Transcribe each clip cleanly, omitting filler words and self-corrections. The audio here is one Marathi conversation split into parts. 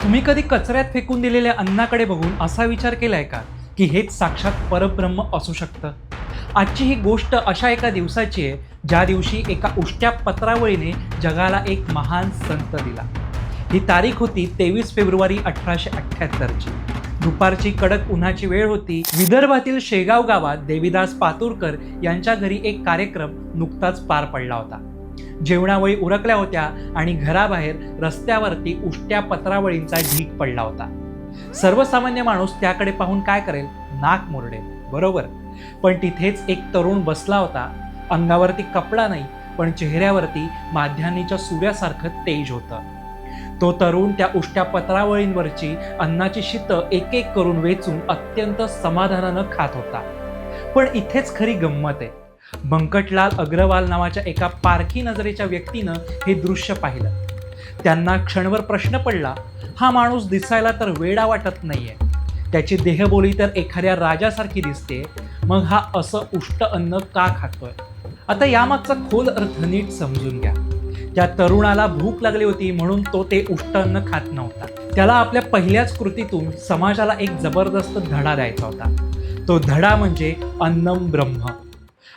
तुम्ही कधी कचऱ्यात फेकून दिलेल्या अन्नाकडे बघून असा विचार केलाय का की हेच साक्षात परब्रह्म असू शकतं? आजची ही गोष्ट अशा एका दिवसाची आहे ज्या दिवशी एका उष्ट्या पत्रावळीने जगाला एक महान संत दिला. ही तारीख होती 23 फेब्रुवारी 1878ची. दुपारची कडक उन्हाची वेळ होती. विदर्भातील शेगाव गावात देवीदास पातुरकर यांच्या घरी एक कार्यक्रम नुकताच पार पडला होता. जेवणावळी उरकल्या होत्या आणि घराबाहेर रस्त्यावरती उष्ट्या पत्रावळींचा ढीग पडला होता. सर्वसामान्य माणूस त्याकडे पाहून काय करेल? नाक मुरडेल, बरोबर. पण तिथेच एक तरुण बसला होता. अंगावरती कपडा नाही, पण चेहऱ्यावरती माध्यान्नीच्या सूर्यासारखं तेज होतं. तो तरुण त्या उष्ट्या पत्रावळींवरची अन्नाची शीतं एक एक करून वेचून अत्यंत समाधानानं खात होता. पण इथेच खरी गंमत आहे. बंकटलाल अग्रवाल नावाच्या एका पारखी नजरेच्या व्यक्तीनं हे दृश्य पाहिलं. त्यांना क्षणभर प्रश्न पडला, हा माणूस दिसायला तर वेडा वाटत नाहीये, त्याची देहबोली तर एखाद्या राजासारखी दिसते, मग हा असं उष्ट अन्न का खातोय? आता यामागचा खोल अर्थ नीट समजून घ्या. त्या तरुणाला भूक लागली होती म्हणून तो ते उष्ट अन्न खात नव्हता. त्याला आपल्या पहिल्याच कृतीतून समाजाला एक जबरदस्त धडा द्यायचा होता. तो धडा म्हणजे अन्नम ब्रह्म.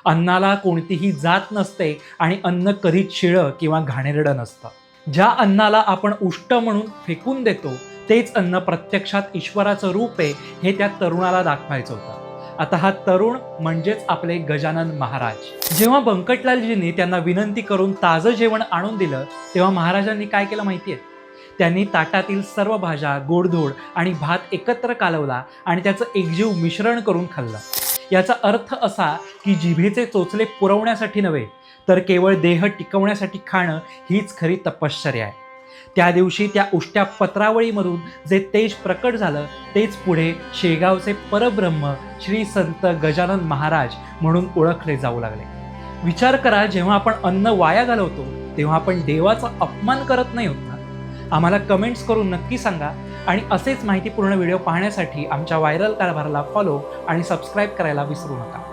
अन्नाला कोणतीही जात नसते आणि अन्न कधीच शिळं किंवा घाणेरडं नसतं. ज्या अन्नाला आपण उष्ट म्हणून फेकून देतो तेच अन्न प्रत्यक्षात ईश्वराचं रूप आहे हे त्या तरुणाला दाखवायचं होतं. आता हा तरुण म्हणजेच आपले गजानन महाराज. जेव्हा बंकटलालजींनी त्यांना विनंती करून ताजं जेवण आणून दिलं तेव्हा महाराजांनी काय केलं माहितीये? त्यांनी ताटातील सर्व भाज्या, गोडधोड आणि भात एकत्र कालवला आणि त्याचं एकजीव मिश्रण करून खाल्लं. याचा अर्थ असा की जिभेचे चोचले पुरवण्यासाठी नव्हे तर केवळ देह टिकवण्यासाठी खाणं हीच खरी तपश्चर्या आहे. त्या दिवशी त्या उष्ट्या पत्रावळीमधून जे तेज प्रकट झालं तेच पुढे शेगावचे परब्रह्म श्री संत गजानन महाराज म्हणून ओळखले जाऊ लागले. विचार करा, जेव्हा आपण अन्न वाया घालवतो तेव्हा आपण देवाचा अपमान करत नाही होत ना? आम्हाला कमेंट्स करून नक्की सांगा आणि असेच माहितीपूर्ण व्हिडिओ पाहण्यासाठी आमच्या व्हायरल कारभाराला फॉलो आणि सबस्क्राईब करायला विसरू नका.